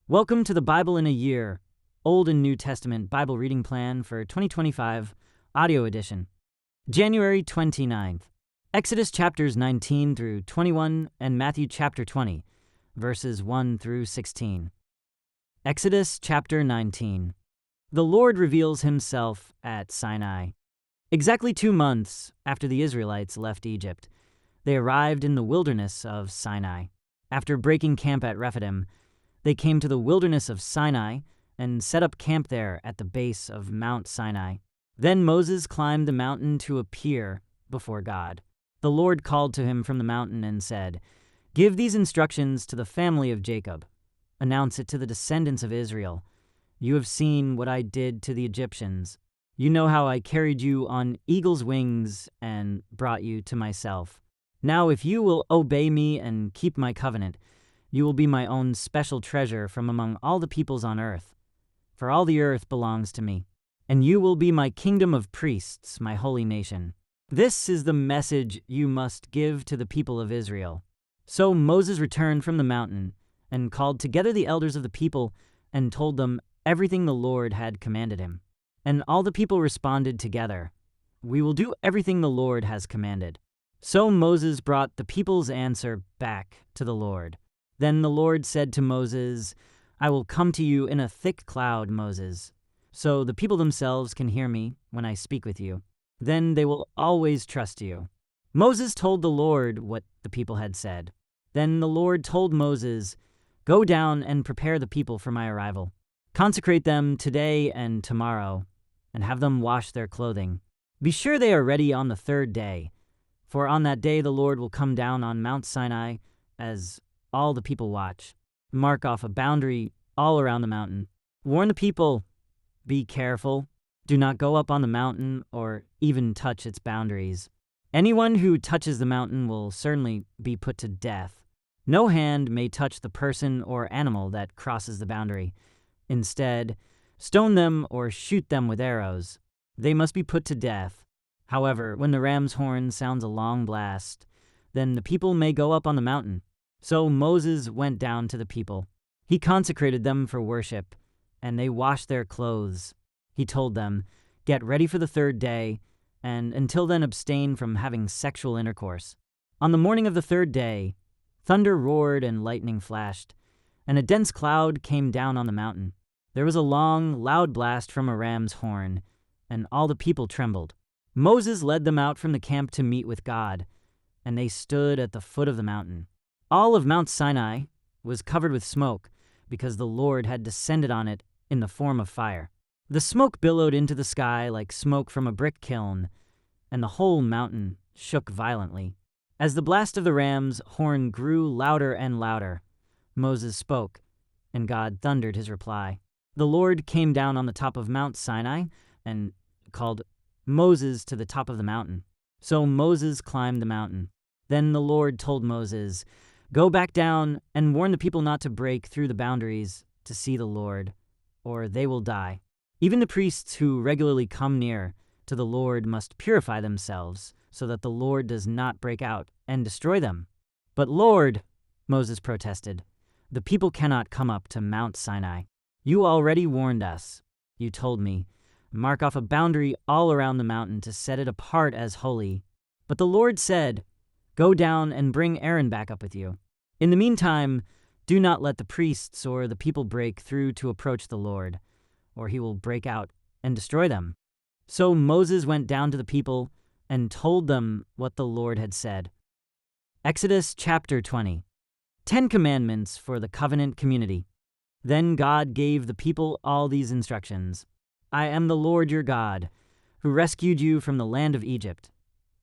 Welcome to the Bible in a Year, Old and New Testament Bible Reading Plan for 2025, Audio Edition. January 29th, Exodus chapters 19 through 21 and Matthew chapter 20, verses 1 through 16. Exodus chapter 19. The Lord reveals himself at Sinai. Exactly 2 months after the Israelites left Egypt, they arrived in the wilderness of Sinai. After breaking camp at Rephidim, they came to the wilderness of Sinai and set up camp there at the base of Mount Sinai. Then Moses climbed the mountain to appear before God. The Lord called to him from the mountain and said, "Give these instructions to the family of Jacob. Announce it to the descendants of Israel. You have seen what I did to the Egyptians. You know how I carried you on eagle's wings and brought you to myself. Now if you will obey me and keep my covenant, you will be my own special treasure from among all the peoples on earth. For all the earth belongs to me, and you will be my kingdom of priests, my holy nation. This is the message you must give to the people of Israel." So Moses returned from the mountain and called together the elders of the people and told them everything the Lord had commanded him. And all the people responded together, "We will do everything the Lord has commanded." So Moses brought the people's answer back to the Lord. Then the Lord said to Moses, "I will come to you in a thick cloud, Moses, so the people themselves can hear me when I speak with you. Then they will always trust you." Moses told the Lord what the people had said. Then the Lord told Moses, "Go down and prepare the people for my arrival. Consecrate them today and tomorrow, and have them wash their clothing. Be sure they are ready on the 3rd day, for on that day the Lord will come down on Mount Sinai as all the people watch. Mark off a boundary all around the mountain. Warn the people, be careful. Do not go up on the mountain or even touch its boundaries. Anyone who touches the mountain will certainly be put to death. No hand may touch the person or animal that crosses the boundary. Instead, stone them or shoot them with arrows. They must be put to death. However, when the ram's horn sounds a long blast, then the people may go up on the mountain." So Moses went down to the people. He consecrated them for worship, and they washed their clothes. He told them, "Get ready for the 3rd day, and until then abstain from having sexual intercourse." On the morning of the 3rd day, thunder roared and lightning flashed, and a dense cloud came down on the mountain. There was a long, loud blast from a ram's horn, and all the people trembled. Moses led them out from the camp to meet with God, and they stood at the foot of the mountain. All of Mount Sinai was covered with smoke because the Lord had descended on it in the form of fire. The smoke billowed into the sky like smoke from a brick kiln, and the whole mountain shook violently. As the blast of the ram's horn grew louder and louder, Moses spoke, and God thundered his reply. The Lord came down on the top of Mount Sinai and called Moses to the top of the mountain. So Moses climbed the mountain. Then the Lord told Moses, "Go back down and warn the people not to break through the boundaries to see the Lord, or they will die. Even the priests who regularly come near to the Lord must purify themselves so that the Lord does not break out and destroy them." "But Lord," Moses protested, "the people cannot come up to Mount Sinai. You already warned us. You told me, mark off a boundary all around the mountain to set it apart as holy." But the Lord said, "Go down and bring Aaron back up with you. In the meantime, do not let the priests or the people break through to approach the Lord, or he will break out and destroy them." So Moses went down to the people and told them what the Lord had said. Exodus chapter 20. 10 Commandments for the Covenant Community. Then God gave the people all these instructions. "I am the Lord your God, who rescued you from the land of Egypt,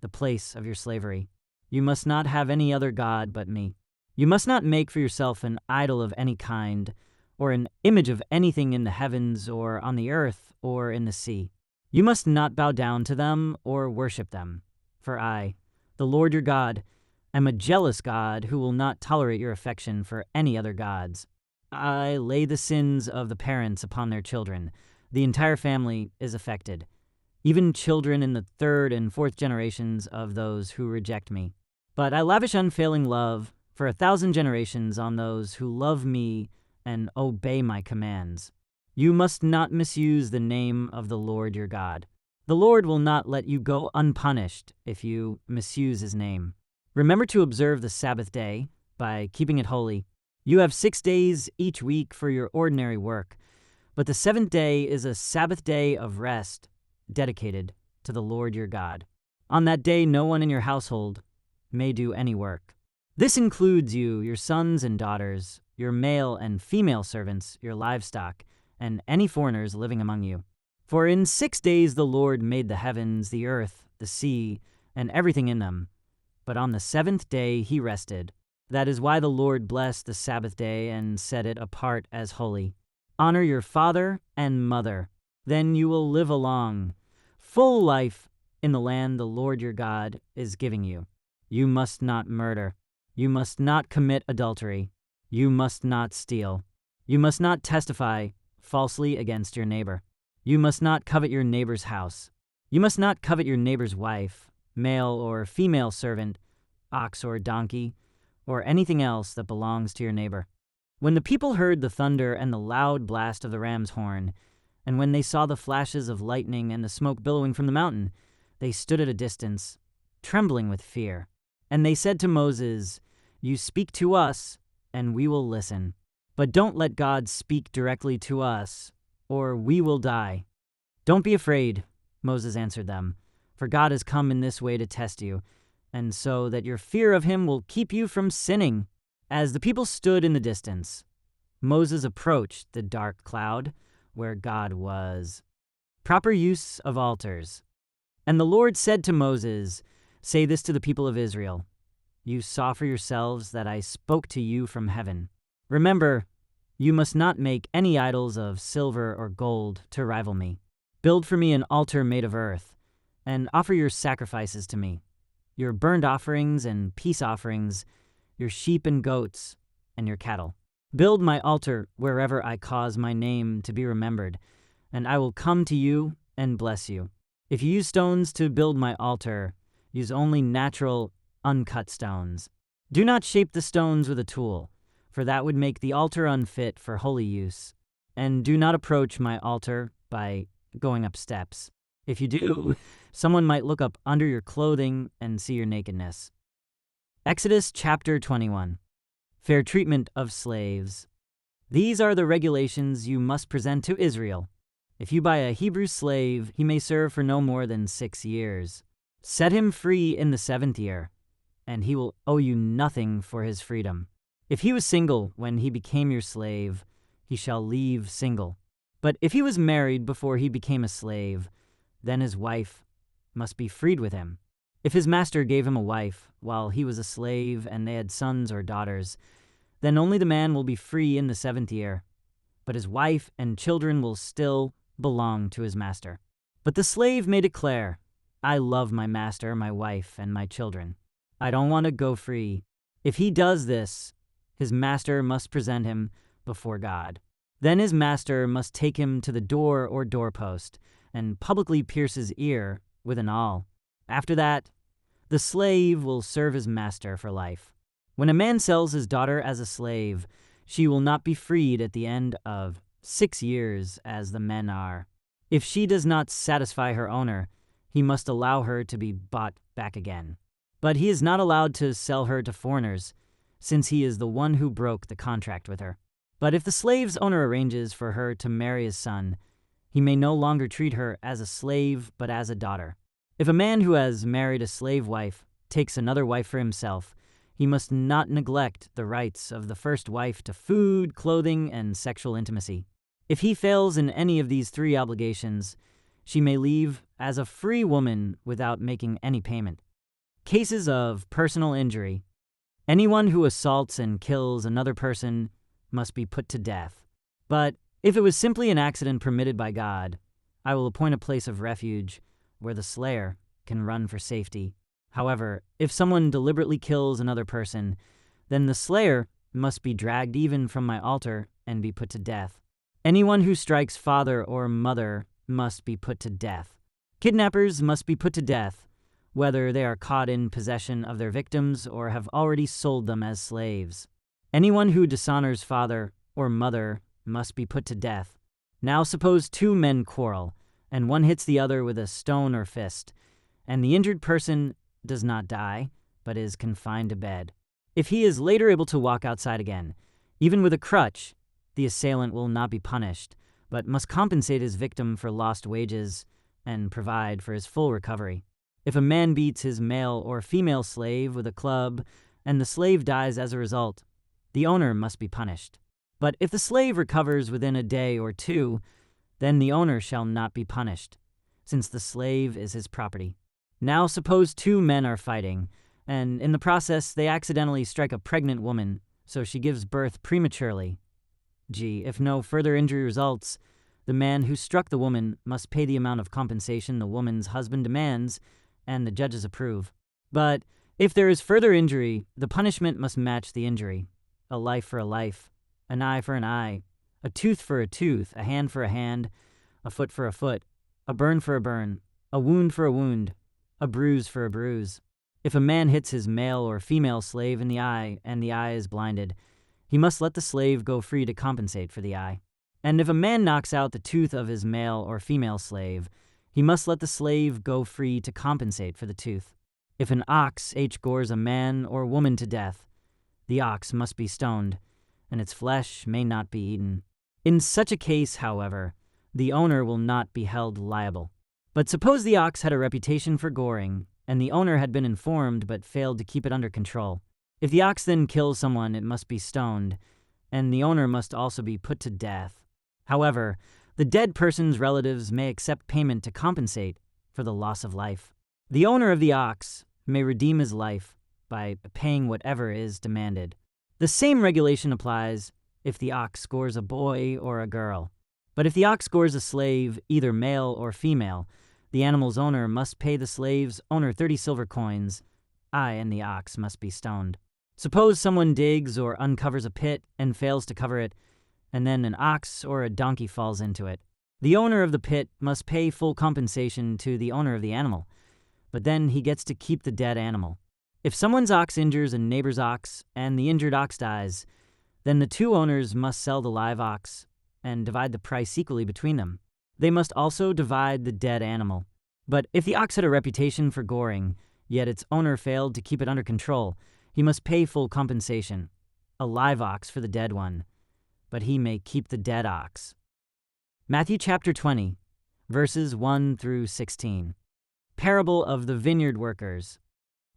the place of your slavery. You must not have any other god but me. You must not make for yourself an idol of any kind, or an image of anything in the heavens or on the earth or in the sea. You must not bow down to them or worship them. For I, the Lord your God, am a jealous God who will not tolerate your affection for any other gods. I lay the sins of the parents upon their children. The entire family is affected, even children in the 3rd and 4th generations of those who reject me. But I lavish unfailing love for 1,000 generations on those who love me and obey my commands. You must not misuse the name of the Lord your God. The Lord will not let you go unpunished if you misuse his name. Remember to observe the Sabbath day by keeping it holy. You have 6 days each week for your ordinary work, but the seventh day is a Sabbath day of rest dedicated to the Lord your God. On that day, no one in your household may do any work. This includes you, your sons and daughters, your male and female servants, your livestock, and any foreigners living among you. For in 6 days the Lord made the heavens, the earth, the sea, and everything in them. But on the seventh day he rested. That is why the Lord blessed the Sabbath day and set it apart as holy. Honor your father and mother. Then you will live a long, full life in the land the Lord your God is giving you. You must not murder. You must not commit adultery. You must not steal. You must not testify falsely against your neighbor. You must not covet your neighbor's house. You must not covet your neighbor's wife, male or female servant, ox or donkey, or anything else that belongs to your neighbor. When the people heard the thunder and the loud blast of the ram's horn, and when they saw the flashes of lightning and the smoke billowing from the mountain, they stood at a distance, trembling with fear. And they said to Moses, "You speak to us, and we will listen. But don't let God speak directly to us, or we will die." "Don't be afraid," Moses answered them, "for God has come in this way to test you, and so that your fear of him will keep you from sinning." As the people stood in the distance, Moses approached the dark cloud where God was. Proper use of altars. And the Lord said to Moses, "Say this to the people of Israel. You saw for yourselves that I spoke to you from heaven. Remember, you must not make any idols of silver or gold to rival me. Build for me an altar made of earth, and offer your sacrifices to me, your burnt offerings and peace offerings, your sheep and goats, and your cattle. Build my altar wherever I cause my name to be remembered, and I will come to you and bless you. If you use stones to build my altar, use only natural, uncut stones. Do not shape the stones with a tool, for that would make the altar unfit for holy use. And do not approach my altar by going up steps. If you do, someone might look up under your clothing and see your nakedness." Exodus chapter 21. Fair treatment of slaves. These are the regulations you must present to Israel. If you buy a Hebrew slave, he may serve for no more than 6 years. Set him free in the 7th year, and he will owe you nothing for his freedom. If he was single when he became your slave, he shall leave single. But if he was married before he became a slave, then his wife must be freed with him. If his master gave him a wife while he was a slave and they had sons or daughters, then only the man will be free in the 7th year, but his wife and children will still belong to his master. But the slave may declare, "I love my master, my wife, and my children. I don't want to go free." If he does this, his master must present him before God. Then his master must take him to the door or doorpost and publicly pierce his ear with an awl. After that, the slave will serve his master for life. When a man sells his daughter as a slave, she will not be freed at the end of 6 years as the men are. If she does not satisfy her owner, he must allow her to be bought back again. But he is not allowed to sell her to foreigners, since he is the one who broke the contract with her. But if the slave's owner arranges for her to marry his son, he may no longer treat her as a slave but as a daughter. If a man who has married a slave wife takes another wife for himself, he must not neglect the rights of the first wife to food, clothing, and sexual intimacy. If he fails in any of these 3 obligations, she may leave as a free woman without making any payment. Cases of personal injury. Anyone who assaults and kills another person must be put to death. But if it was simply an accident permitted by God, I will appoint a place of refuge where the slayer can run for safety. However, if someone deliberately kills another person, then the slayer must be dragged even from my altar and be put to death. Anyone who strikes father or mother must be put to death. Kidnappers must be put to death, whether they are caught in possession of their victims or have already sold them as slaves. Anyone who dishonors father or mother must be put to death. Now suppose two men quarrel, and one hits the other with a stone or fist, and the injured person does not die, but is confined to bed. If he is later able to walk outside again, even with a crutch, the assailant will not be punished, but must compensate his victim for lost wages and provide for his full recovery. If a man beats his male or female slave with a club, and the slave dies as a result, the owner must be punished. But if the slave recovers within a day or two, then the owner shall not be punished, since the slave is his property. Now suppose two men are fighting, and in the process they accidentally strike a pregnant woman, so she gives birth prematurely. If no further injury results, the man who struck the woman must pay the amount of compensation the woman's husband demands, and the judges approve. But if there is further injury, the punishment must match the injury. A life for a life, an eye for an eye, a tooth for a tooth, a hand for a hand, a foot for a foot, a burn for a burn, a wound for a wound, a bruise for a bruise. If a man hits his male or female slave in the eye and the eye is blinded, he must let the slave go free to compensate for the eye. And if a man knocks out the tooth of his male or female slave, he must let the slave go free to compensate for the tooth. If an ox gores a man or woman to death, the ox must be stoned, and its flesh may not be eaten. In such a case, however, the owner will not be held liable. But suppose the ox had a reputation for goring, and the owner had been informed but failed to keep it under control. If the ox then kills someone, it must be stoned, and the owner must also be put to death. However, the dead person's relatives may accept payment to compensate for the loss of life. The owner of the ox may redeem his life by paying whatever is demanded. The same regulation applies if the ox scores a boy or a girl. But if the ox scores a slave, either male or female, the animal's owner must pay the slave's owner 30 silver coins. And the ox must be stoned. Suppose someone digs or uncovers a pit and fails to cover it, and then an ox or a donkey falls into it. The owner of the pit must pay full compensation to the owner of the animal, but then he gets to keep the dead animal. If someone's ox injures a neighbor's ox and the injured ox dies, then the two owners must sell the live ox and divide the price equally between them. They must also divide the dead animal. But if the ox had a reputation for goring, yet its owner failed to keep it under control, he must pay full compensation, a live ox for the dead one, but he may keep the dead ox. Matthew chapter 20, verses 1 through 16. Parable of the vineyard workers.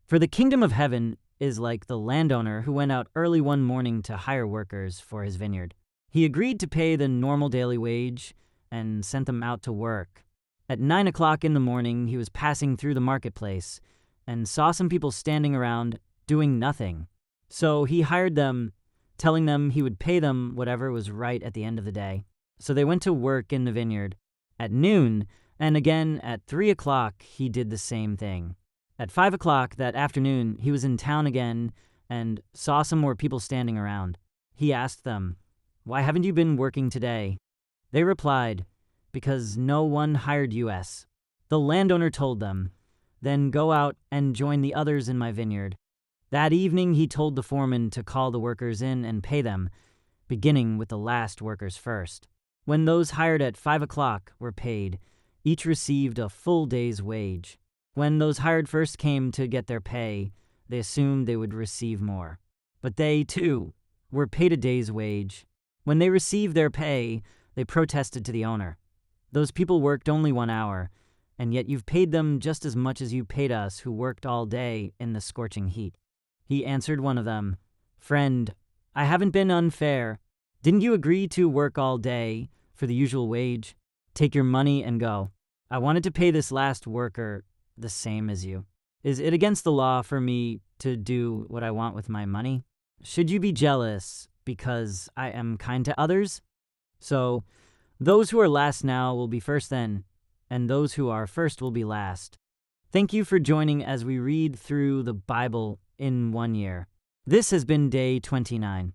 For the kingdom of heaven is like the landowner who went out early one morning to hire workers for his vineyard. He agreed to pay the normal daily wage and sent them out to work. At 9 o'clock in the morning, he was passing through the marketplace and saw some people standing around doing nothing. So he hired them, telling them he would pay them whatever was right at the end of the day. So they went to work in the vineyard. At noon, and again at 3 o'clock, he did the same thing. At 5 o'clock that afternoon, he was in town again and saw some more people standing around. He asked them, "Why haven't you been working today?" They replied, "Because no one hired us." The landowner told them, "Then go out and join the others in my vineyard." That evening he told the foreman to call the workers in and pay them, beginning with the last workers first. When those hired at 5 o'clock were paid, each received a full day's wage. When those hired first came to get their pay, they assumed they would receive more. But they, too, were paid a day's wage. When they received their pay, they protested to the owner. "Those people worked only 1 hour, and yet you've paid them just as much as you paid us who worked all day in the scorching heat." He answered one of them, "Friend, I haven't been unfair. Didn't you agree to work all day for the usual wage? Take your money and go. I wanted to pay this last worker the same as you. Is it against the law for me to do what I want with my money? Should you be jealous because I am kind to others? So, those who are last now will be first then, and those who are first will be last." Thank you for joining as we read through the Bible in 1 year. This has been day 29.